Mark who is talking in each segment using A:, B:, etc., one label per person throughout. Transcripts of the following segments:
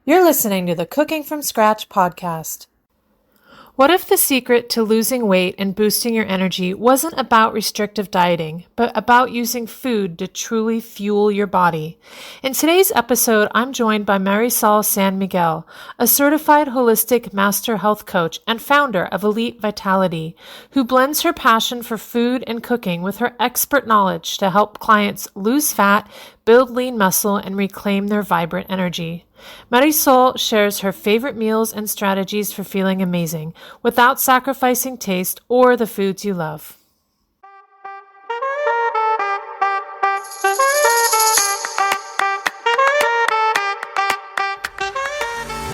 A: You're listening to the Cooking from Scratch podcast. What if the secret to losing weight and boosting your energy wasn't about restrictive dieting, but about using food to truly fuel your body? In today's episode, I'm joined by Marisol Sanmiguel, a certified holistic master health coach and founder of Elite Vitality, who blends her passion for food and cooking with her expert knowledge to help clients lose fat, build lean muscle, and reclaim their vibrant energy. Marisol shares her favorite meals and strategies for feeling amazing without sacrificing taste or the foods you love.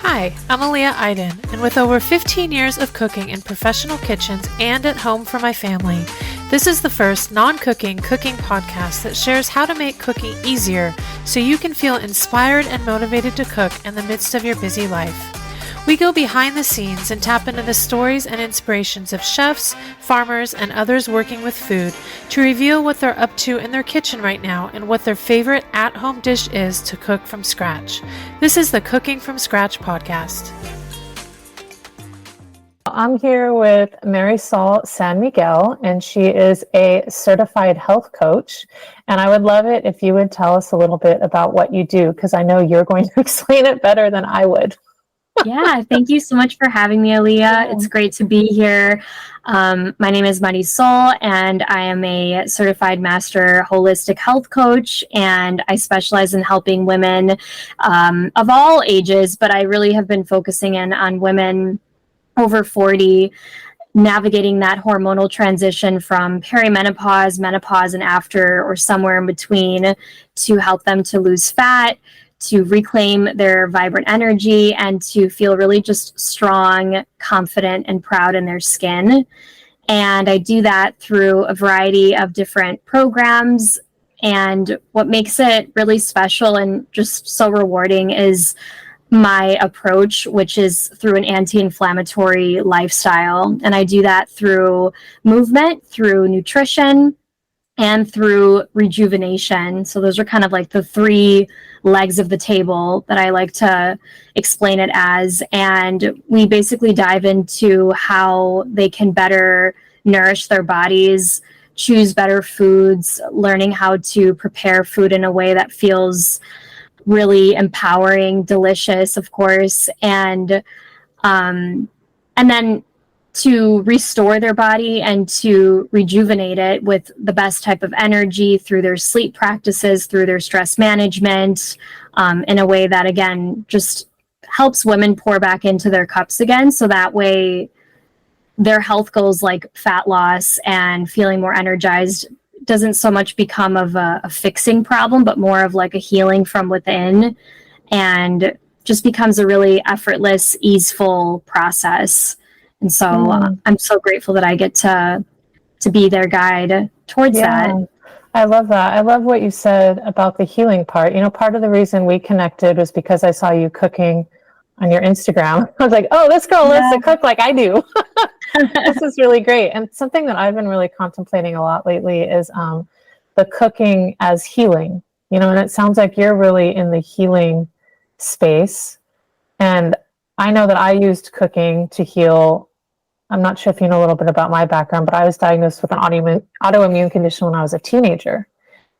A: Hi, I'm Aaliyah Iden, and with over 15 years of cooking in professional kitchens and at home for my family, this is the first non-cooking cooking podcast that shares how to make cooking easier so you can feel inspired and motivated to cook in the midst of your busy life. We go behind the scenes and tap into the stories and inspirations of chefs, farmers, and others working with food to reveal what they're up to in their kitchen right now and what their favorite at-home dish is to cook from scratch. This is the Cooking from Scratch podcast. I'm here with Marisol Sanmiguel, and she is a certified health coach. And I would love it if you would tell us a little bit about what you do, because I know you're going to explain it better than I would.
B: Yeah, thank you so much for having me, Aaliyah. It's great to be here. My name is Marisol, and I am a certified master holistic health coach, and I specialize in helping women of all ages, but I really have been focusing in on women over 40, navigating that hormonal transition from perimenopause, menopause, and after, or somewhere in between, to help them to lose fat, to reclaim their vibrant energy, and to feel really just strong, confident, and proud in their skin. And I do that through a variety of different programs. And what makes it really special and just so rewarding is my approach, which is through an anti-inflammatory lifestyle. And I do that through movement, through nutrition, and through rejuvenation. So those are kind of like the three legs of the table that I like to explain it as. And we basically dive into how they can better nourish their bodies, choose better foods, learning how to prepare food in a way that feels really empowering, delicious, of course, and then to restore their body and to rejuvenate it with the best type of energy through their sleep practices, through their stress management, in a way that, again, just helps women pour back into their cups again. So that way their health goals like fat loss and feeling more energized doesn't so much become of a fixing problem, but more of like a healing from within, and just becomes a really effortless, easeful process. And so I'm so grateful that I get to be their guide towards that.
A: I love that. I love what you said about the healing part. You know, part of the reason we connected was because I saw you cooking on your Instagram. I was like, oh, this girl loves to cook like I do. This is really great. And something that I've been really contemplating a lot lately is the cooking as healing. You know, and it sounds like you're really in the healing space. And I know that I used cooking to heal. I'm not sure if you know a little bit about my background, but I was diagnosed with an autoimmune condition when I was a teenager.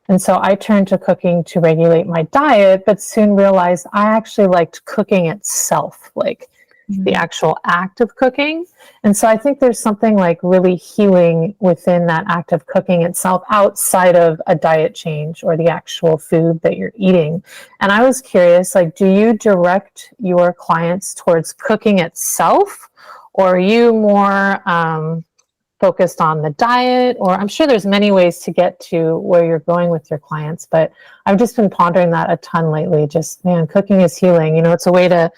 A: And so I turned to cooking to regulate my diet, but soon realized I actually liked cooking itself, like the actual act of cooking. And so I think there's something like really healing within that act of cooking itself outside of a diet change or the actual food that you're eating. And I was curious, like, do you direct your clients towards cooking itself, or are you more focused on the diet? Or I'm sure there's many ways to get to where you're going with your clients, but I've just been pondering that a ton lately. Just, man, cooking is healing. You know, it's a way to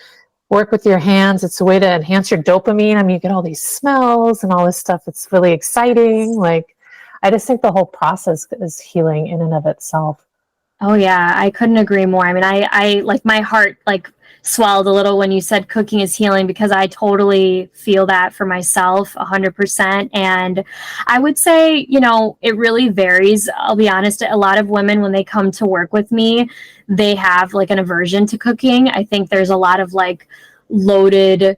A: work with your hands. It's a way to enhance your dopamine. I mean, you get all these smells and all this stuff. It's really exciting. Like, I just think the whole process is healing in and of itself.
B: Oh yeah, I couldn't agree more. I mean, I like my heart like swelled a little when you said cooking is healing, because I totally feel that for myself 100%. And I would say, you know, it really varies. I'll be honest, a lot of women, when they come to work with me, they have like an aversion to cooking. I think there's a lot of like loaded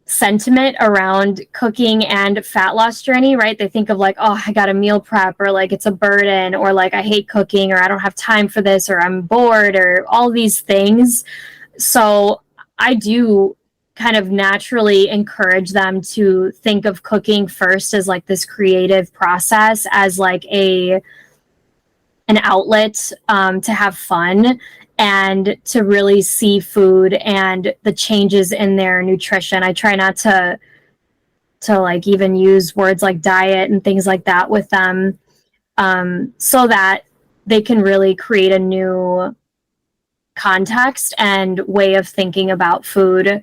B: sentiment around cooking and fat loss journey, right? They think of like, oh, I got to meal prep, or like it's a burden, or like I hate cooking, or I don't have time for this, or I'm bored, or all these things. So I do kind of naturally encourage them to think of cooking first as like this creative process, as like an outlet to have fun, and to really see food and the changes in their nutrition. I try not to like even use words like diet and things like that with them, so that they can really create a new context and way of thinking about food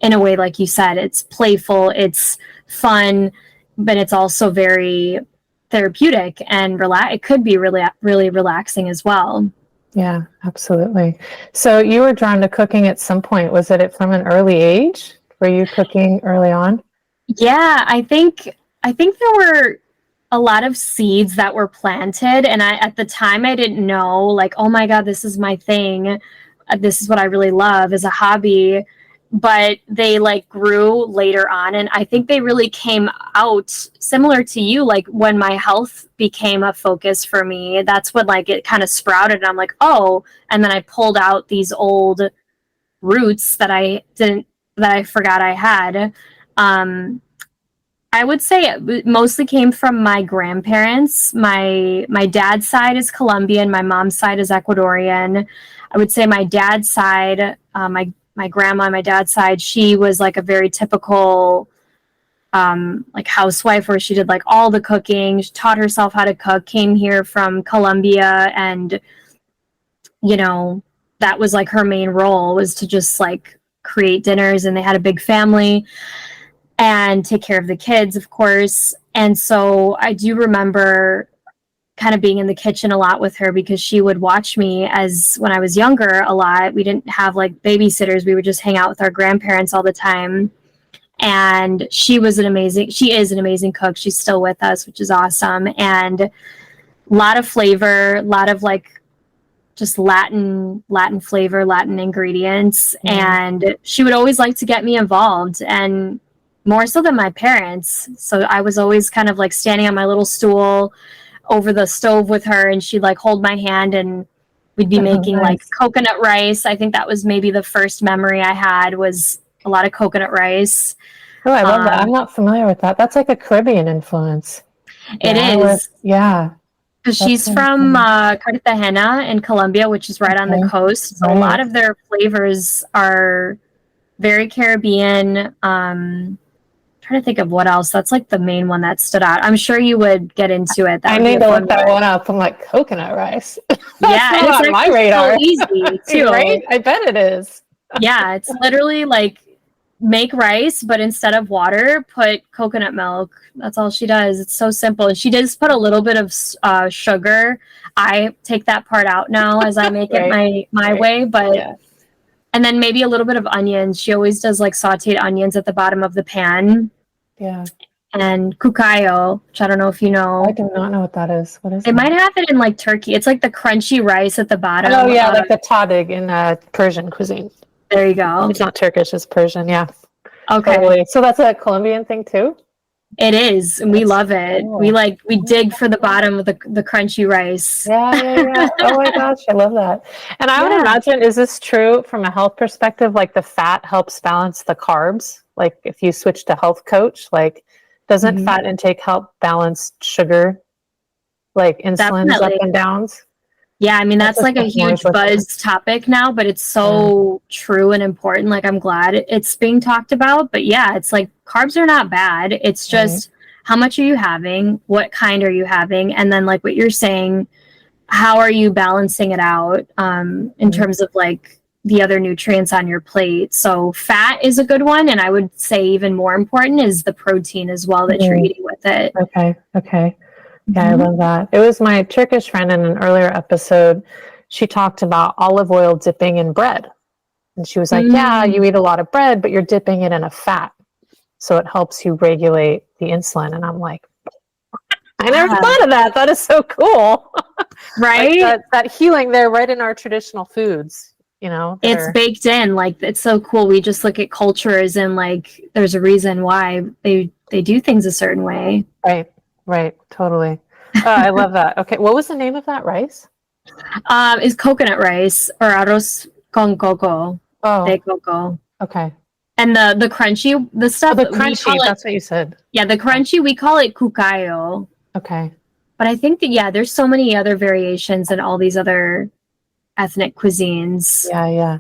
B: in a way, like you said, it's playful, it's fun, but it's also very therapeutic and it could be really, really relaxing as well.
A: Yeah, absolutely. So you were drawn to cooking at some point. Was it from an early age? Were you cooking early on?
B: Yeah, I think there were a lot of seeds that were planted, and at the time I didn't know, like, oh my God, this is my thing. This is what I really love as a hobby. But they like grew later on, and I think they really came out similar to you, like when my health became a focus for me. That's when like it kind of sprouted, and I'm like, oh, and then I pulled out these old roots that I forgot I had. I would say it mostly came from my grandparents. My dad's side is Colombian, my mom's side is Ecuadorian. I would say my dad's side, my grandma on my dad's side, she was like a very typical like housewife, where she did like all the cooking. She taught herself how to cook, came here from Colombia, and you know, that was like her main role, was to just like create dinners, and they had a big family and take care of the kids, of course. And so I do remember kind of being in the kitchen a lot with her, because she would watch me as when I was younger a lot. We didn't have like babysitters. We would just hang out with our grandparents all the time. And she is an amazing cook. She's still with us, which is awesome. And a lot of flavor, a lot of like just Latin flavor, Latin ingredients. Mm. And she would always like to get me involved, and more so than my parents. So I was always kind of like standing on my little stool over the stove with her, and she'd like hold my hand, and we'd be making like coconut rice. I think that was maybe the first memory I had, was a lot of coconut rice.
A: Oh, I love that. I'm not familiar with that. That's like a Caribbean influence.
B: It is.
A: Yeah.
B: Because she's from Cartagena in Colombia, which is right on the coast. So a lot of their flavors are very Caribbean. Trying to think of what else. That's like the main one that stood out. I'm sure you would get into it.
A: I need to look that one up. I'm like, coconut rice.
B: Yeah,
A: it's on my radar.
B: So easy too.
A: Right? I bet it is.
B: Yeah, it's literally like make rice, but instead of water, put coconut milk. That's all she does. It's so simple. And she does put a little bit of sugar. I take that part out now as I make it my way, but yeah. And then maybe a little bit of onions. She always does like sauteed onions at the bottom of the pan.
A: Yeah.
B: And cucayo, which I don't know if you know.
A: I do not know what that is. What is it?
B: It might have it in like Turkey. It's like the crunchy rice at the bottom.
A: Oh yeah, like the tadig in Persian cuisine.
B: There you go.
A: It's not Turkish, it's Persian, yeah.
B: Okay.
A: Totally. So that's a Colombian thing too?
B: It is, and we love it. Cool. We dig for the bottom of the crunchy rice.
A: Yeah. Oh my gosh, I love that. And I would imagine, is this true from a health perspective? Like the fat helps balance the carbs? Like if you switch to health coach, like doesn't fat intake help balance sugar? Like insulin's up and downs?
B: Yeah, I mean, that's like a huge buzz topic now, but it's so true and important. Like, I'm glad it's being talked about. But yeah, it's like carbs are not bad. It's just how much are you having? What kind are you having? And then like what you're saying, how are you balancing it out in terms of like the other nutrients on your plate? So fat is a good one. And I would say even more important is the protein as well that you're eating with it.
A: Okay. Yeah, I love that. It was my Turkish friend in an earlier episode. She talked about olive oil dipping in bread. And she was like, yeah, you eat a lot of bread, but you're dipping it in a fat. So it helps you regulate the insulin. And I'm like, I never thought of that. That is so cool.
B: Right?
A: Like that healing there right in our traditional foods, you know.
B: It's baked in. Like, it's so cool. We just look at cultures and like there's a reason why they do things a certain way.
A: Right. Totally. Oh, I love that. Okay. What was the name of that rice?
B: Is coconut rice or arroz con coco.
A: Oh,
B: De coco.
A: okay.
B: And the crunchy, the stuff.
A: The crunchy, that's what you said.
B: Yeah, the crunchy, we call it cucayo.
A: Okay.
B: But I think that, yeah, there's so many other variations in all these other ethnic cuisines.
A: Yeah.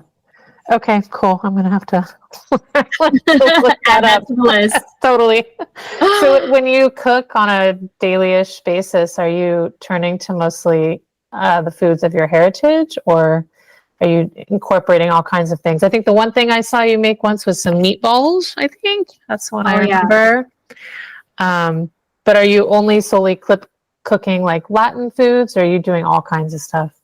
A: Okay, cool. I'm going to have to look that up.
B: To the list.
A: Totally. So when you cook on a daily-ish basis, are you turning to mostly the foods of your heritage, or are you incorporating all kinds of things? I think the one thing I saw you make once was some meatballs, I think. That's what I remember. Yeah. But are you only solely cooking like Latin foods, or are you doing all kinds of stuff?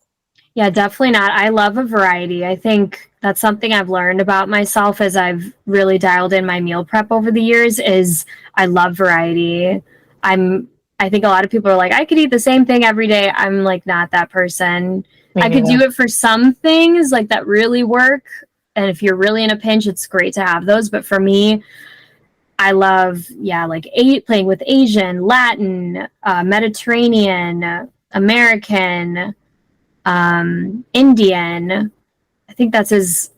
B: Yeah, definitely not. I love a variety. I think that's something I've learned about myself as I've really dialed in my meal prep over the years is I love variety. I think a lot of people are like, I could eat the same thing every day. I'm like, not that person. I could do it for some things like that really work. And if you're really in a pinch, it's great to have those. But for me, I love, like playing with Asian, Latin, Mediterranean, American, Indian. I think that's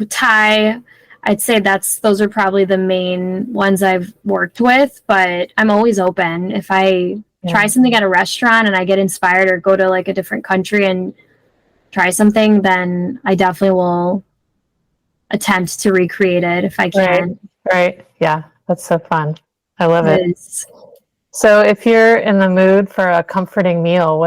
B: Thai. I'd say those are probably the main ones I've worked with, but I'm always open. If I try something at a restaurant and I get inspired or go to like a different country and try something, then I definitely will attempt to recreate it if I can.
A: Right. Yeah. That's so fun. I love it. So if you're in the mood for a comforting meal,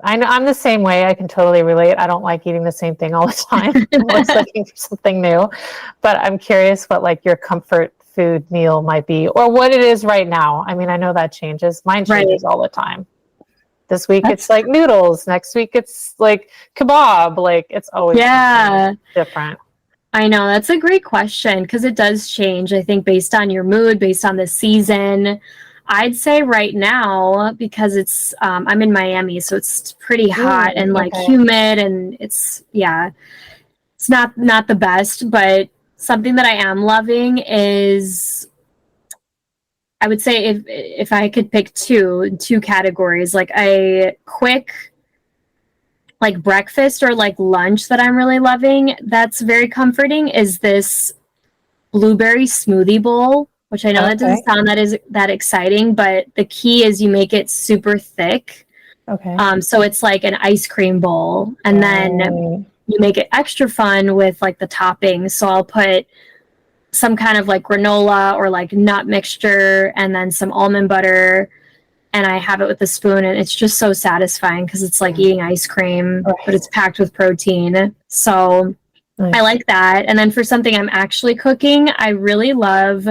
A: I know I'm the same way. I can totally relate. I don't like eating the same thing all the time. I'm always looking for something new. But I'm curious what like your comfort food meal might be, or what it is right now. I mean, I know that changes. Mine changes all the time. This week it's like noodles. Next week it's like kebab. Like it's always different.
B: I know, that's a great question because it does change, I think, based on your mood, based on the season. I'd say right now, because it's I'm in Miami, so it's pretty hot and like humid, and it's not the best, but something that I am loving is, I would say if I could pick two categories, like a quick like breakfast or like lunch that I'm really loving, that's very comforting, is this blueberry smoothie bowl, which I know that doesn't sound that exciting, but the key is you make it super thick. So it's like an ice cream bowl, and then you make it extra fun with like the toppings. So I'll put some kind of like granola or like nut mixture and then some almond butter, and I have it with a spoon, and it's just so satisfying because it's like eating ice cream, but it's packed with protein. So I like that. And then for something I'm actually cooking, I really love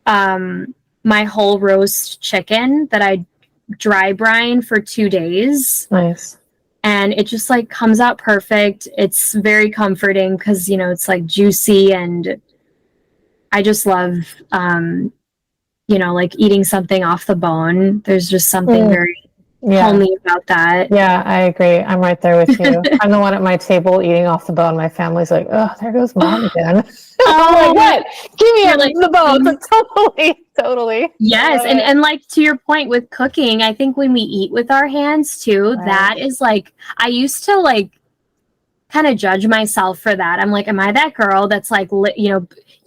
B: my whole roast chicken that I dry brine for 2 days.
A: Nice.
B: And it just like comes out perfect. It's very comforting because, it's like juicy, and I just love, like eating something off the bone. There's just something very homey about that.
A: Yeah, I agree. I'm right there with you. I'm the one at my table eating off the bone. My family's like, oh, there goes mom again. Oh, what? Give me the bone. Totally.
B: Yes. And like to your point with cooking, I think when we eat with our hands too, that is like, I used to like kind of judge myself for that. I'm like, am I that girl that's like,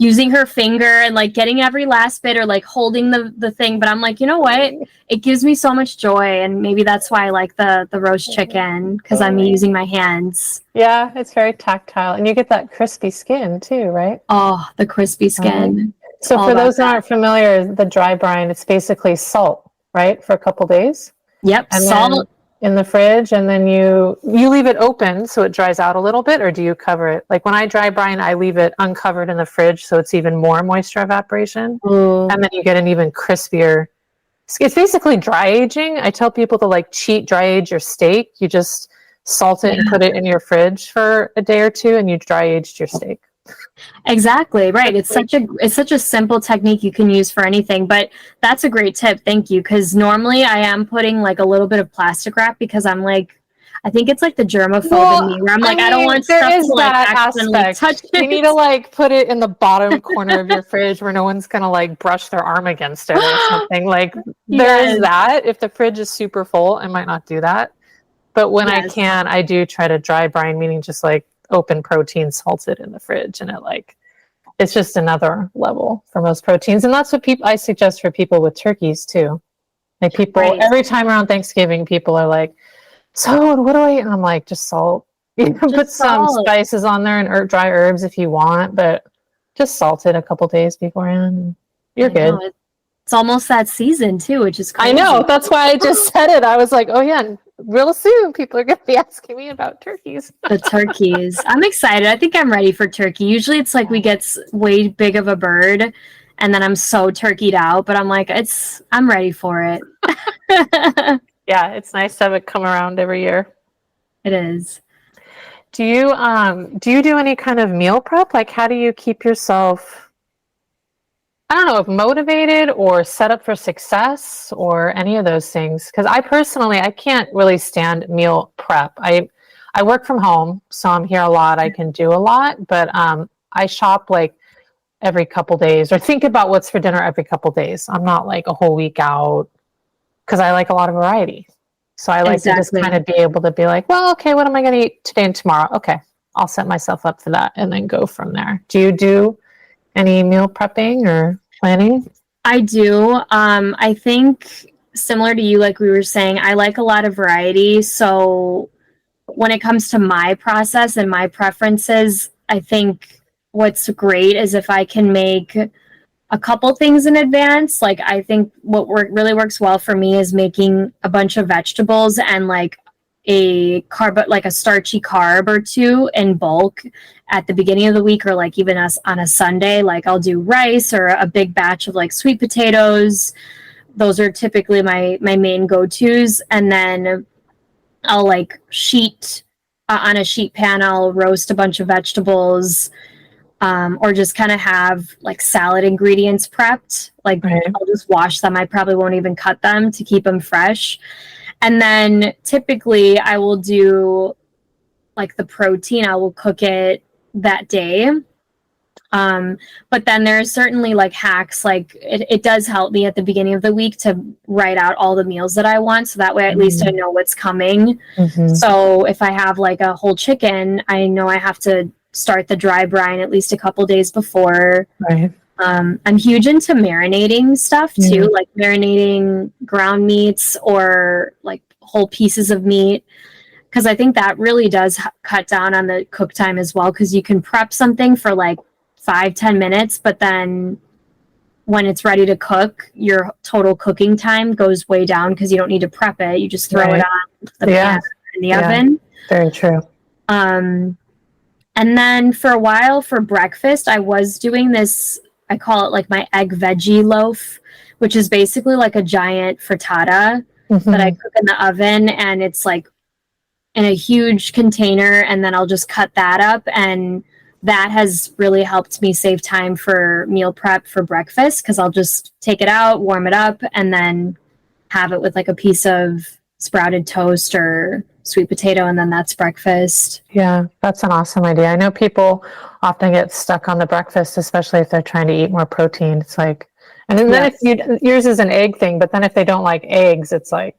B: using her finger and like getting every last bit or like holding the thing? But I'm like, you know what? It gives me so much joy. And maybe that's why I like the roast chicken, because I'm using my hands.
A: Yeah, it's very tactile. And you get that crispy skin too, right?
B: Oh, the crispy skin.
A: So for those that aren't familiar, the dry brine, it's basically salt, right? For a couple days.
B: Yep.
A: And
B: salt
A: in the fridge, and then you leave it open so it dries out a little bit, or do you cover it? Like when I dry brine, I leave it uncovered in the fridge so it's even more moisture evaporation. And then you get an even crispier It's basically dry aging. I tell people to like cheat dry age your steak. You just salt it and put it in your fridge for a day or two, and you dry aged your steak.
B: Exactly, right. It's such a simple technique you can use for anything, but that's a great tip. Thank you. Because normally I am putting like a little bit of plastic wrap because I'm like, I think it's like the germaphobe in me where I'm like, I don't want stuff to like accidentally touch it.
A: You need to like put it in the bottom corner of your fridge where no one's gonna like brush their arm against it or something. Like there's that. If the fridge is super full, I might not do that. But when I can, I do try to dry brine, meaning just like open protein, salt it in the fridge, and it's just another level for most proteins. And that's what I suggest for people with turkeys too. Like people every time around Thanksgiving, people are like, so what do I eat? And I'm like, just salt. You can put some spices on there and dry herbs if you want, but just salt it a couple days beforehand. You're good.
B: It's almost that season too, which is crazy.
A: I know. That's why I just said it. I was like, oh yeah, real soon people are going to be asking me about turkeys.
B: The turkeys. I'm excited. I think I'm ready for turkey. Usually it's like we get way big of a bird and then I'm so turkeyed out, but I'm like, I'm ready for it.
A: Yeah, it's nice to have it come around every year.
B: It is.
A: Do you do any kind of meal prep? Like how do you keep yourself, I don't know, if motivated or set up for success or any of those things? Because I can't really stand meal prep. I work from home, so I'm here a lot. I can do a lot, but I shop like every couple days or think about what's for dinner every couple days. I'm not like a whole week out because I like a lot of variety. So I like to just kind of be able to be like, well, okay, what am I going to eat today and tomorrow? Okay, I'll set myself up for that and then go from there. Do you do any meal prepping or planning?
B: I do. I think similar to you, like we were saying, I like a lot of variety. So when it comes to my process and my preferences, I think what's great is if I can make a couple things in advance. Like I think what really works well for me is making a bunch of vegetables and like a starchy carb or two in bulk at the beginning of the week, or like even on a Sunday. Like I'll do rice or a big batch of like sweet potatoes. Those are typically my main go-tos. And then I'll like on a sheet pan, I'll roast a bunch of vegetables, or just kind of have like salad ingredients prepped. Like I'll just wash them. I probably won't even cut them to keep them fresh. And then typically I will do like the protein. I will cook it that day. But then there are certainly like hacks. Like it does help me at the beginning of the week to write out all the meals that I want. So that way at least I know what's coming. Mm-hmm. So if I have like a whole chicken, I know I have to start the dry brine at least a couple days before. Right. I'm huge into marinating stuff too, like marinating ground meats or like whole pieces of meat, because I think that really does cut down on the cook time as well, because you can prep something for like 5-10 minutes, but then when it's ready to cook, your total cooking time goes way down because you don't need to prep it. You just throw it on the pan in the oven.
A: Very true.
B: And then for a while for breakfast, I was doing this, I call it like my egg veggie loaf, which is basically like a giant frittata that I cook in the oven, and it's like in a huge container, and then I'll just cut that up, and that has really helped me save time for meal prep for breakfast, because I'll just take it out, warm it up, and then have it with like a piece of sprouted toast or sweet potato, and then that's breakfast.
A: Yeah, that's an awesome idea. I know people often get stuck on the breakfast, especially if they're trying to eat more protein. It's like, and then yours is an egg thing, but then if they don't like eggs, it's like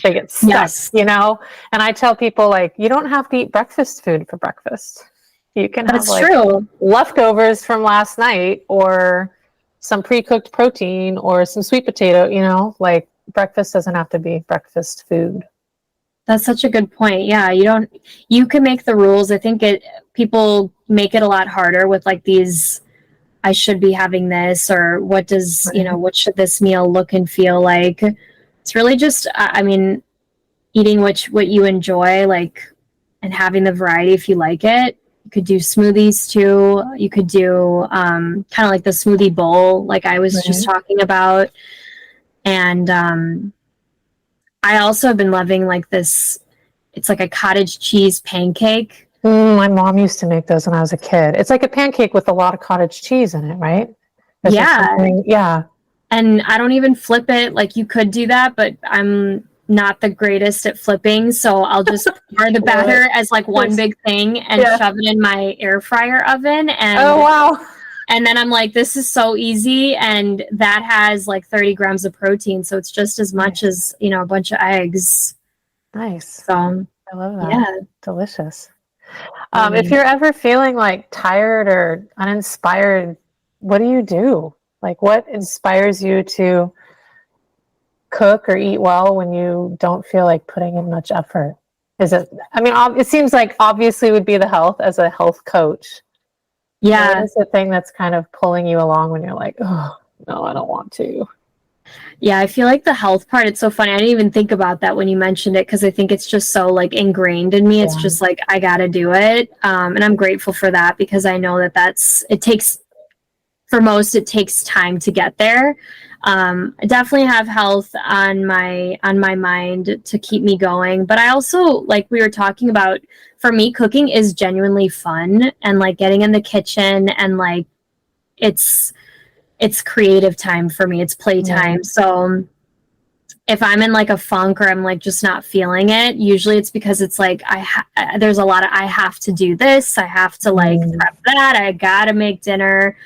A: they get stuck, you know? And I tell people like, you don't have to eat breakfast food for breakfast. You can have leftovers from last night, or some pre-cooked protein, or some sweet potato, you know, like breakfast doesn't have to be breakfast food.
B: That's such a good point. Yeah, you can make the rules. I think people make it a lot harder with like these, I should be having this, or what does, what should this meal look and feel like? It's really just, I mean, eating what you enjoy, like, and having the variety if you like it. You could do smoothies too. You could do kind of like the smoothie bowl, like I was just talking about. And I also have been loving like this, it's like a cottage cheese pancake.
A: My mom used to make those when I was a kid. It's like a pancake with a lot of cottage cheese in it, right? Yeah.
B: And I don't even flip it. Like you could do that, but I'm not the greatest at flipping. So I'll just pour the batter as like one big thing and shove it in my air fryer oven. And
A: oh, wow.
B: And then I'm like, this is so easy. And that has like 30 grams of protein. So it's just as much as, you know, a bunch of eggs.
A: Nice.
B: So
A: I love that.
B: Yeah.
A: Delicious. If you're ever feeling like tired or uninspired, what do you do? Like, what inspires you to cook or eat well when you don't feel like putting in much effort? Is it, I mean, it seems like obviously would be the health as a health coach.
B: Yeah.
A: What is the thing that's kind of pulling you along when you're like, oh, no, I don't want to?
B: Yeah, I feel like the health part, it's so funny. I didn't even think about that when you mentioned it because I think it's just so like ingrained in me. It's just like, I got to do it. And I'm grateful for that because I know that it takes time to get there. I definitely have health on my mind to keep me going. But I also, like we were talking about, for me, cooking is genuinely fun, and like getting in the kitchen and like it's creative time for me. It's playtime. So if I'm in like a funk or I'm like just not feeling it, usually it's because it's like there's a lot of I have to do this, I have to like prep that, I gotta make dinner,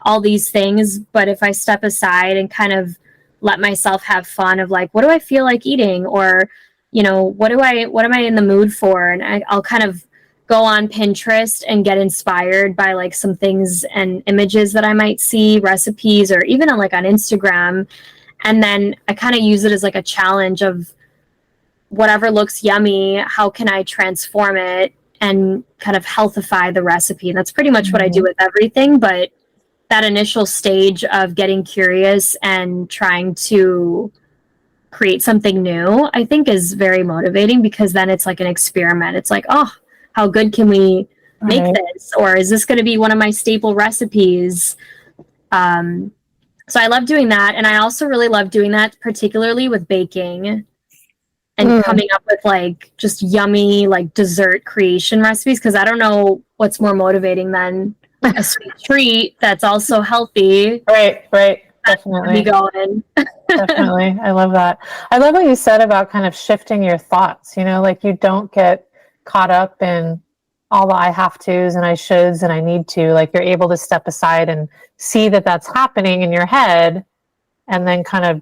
B: all these things. But if I step aside and kind of let myself have fun of like, what do I feel like eating, or you know, what am I in the mood for, and I'll kind of go on Pinterest and get inspired by like some things and images that I might see, recipes, or even on Instagram. And then I kind of use it as like a challenge of whatever looks yummy, how can I transform it and kind of healthify the recipe. And that's pretty much what I do with everything. But that initial stage of getting curious and trying to create something new, I think is very motivating, because then it's like an experiment. It's like, oh, how good can we make this? Or is this going to be one of my staple recipes? So I love doing that. And I also really love doing that, particularly with baking and coming up with like just yummy, like dessert creation recipes. Cause I don't know what's more motivating than a sweet treat that's also healthy.
A: Right. Definitely.
B: Going.
A: Definitely. I love that. I love what you said about kind of shifting your thoughts, you know, like you don't get caught up in all the I have tos and I shoulds and I need to. Like you're able to step aside and see that that's happening in your head and then kind of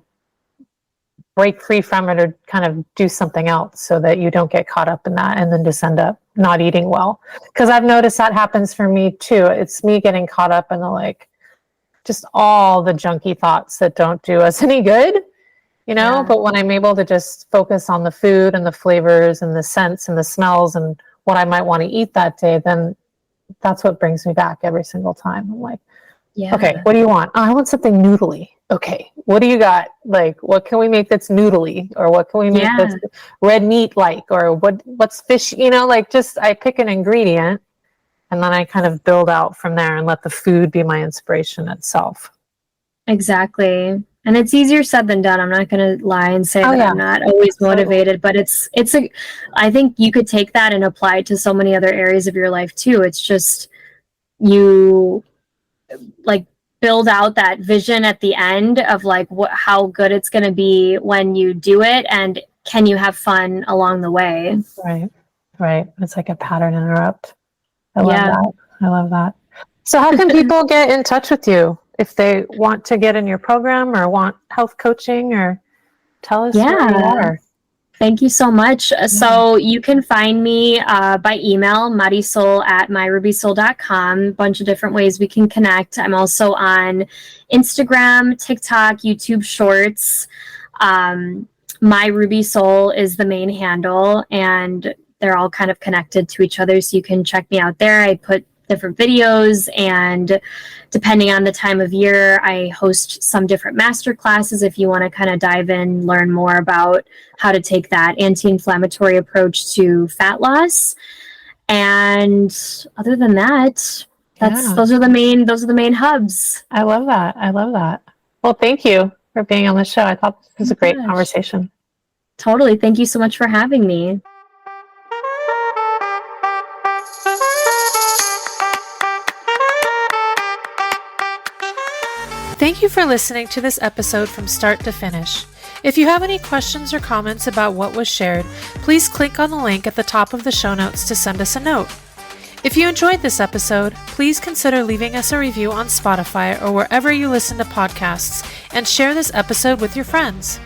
A: break free from it or kind of do something else so that you don't get caught up in that and then just end up not eating well. Because I've noticed that happens for me too. It's me getting caught up in the like just all the junky thoughts that don't do us any good, you know. But when I'm able to just focus on the food and the flavors and the scents and the smells and what I might want to eat that day, then that's what brings me back every single time. I'm like, okay, what do you want? Oh, I want something noodly. Okay, what do you got? Like, what can we make that's noodly, or what can we make that's red meat like, or what's fish, you know, like just I pick an ingredient and then I kind of build out from there and let the food be my inspiration itself.
B: Exactly. And it's easier said than done. I'm not going to lie and say that I'm not always motivated, but I think you could take that and apply it to so many other areas of your life too. It's just, you like build out that vision at the end of like how good it's going to be when you do it, and can you have fun along the way?
A: Right. It's like a pattern interrupt. I love that. So how can people get in touch with you if they want to get in your program or want health coaching, or tell us where you are?
B: Thank you so much. So you can find me by email, marisol@myrubysoul.com. A bunch of different ways we can connect. I'm also on Instagram, TikTok, YouTube Shorts. My Ruby Soul is the main handle, and they're all kind of connected to each other. So you can check me out there. I put different videos, and depending on the time of year, I host some different master classes if you want to kind of dive in, learn more about how to take that anti-inflammatory approach to fat loss. And other than that, those are the main hubs.
A: I love that. Well, thank you for being on the show. I thought this was a great
B: gosh.
A: conversation.
B: Totally. Thank you so much for having me.
C: Thank you for listening to this episode from start to finish. If you have any questions or comments about what was shared, please click on the link at the top of the show notes to send us a note. If you enjoyed this episode, please consider leaving us a review on Spotify or wherever you listen to podcasts, and share this episode with your friends.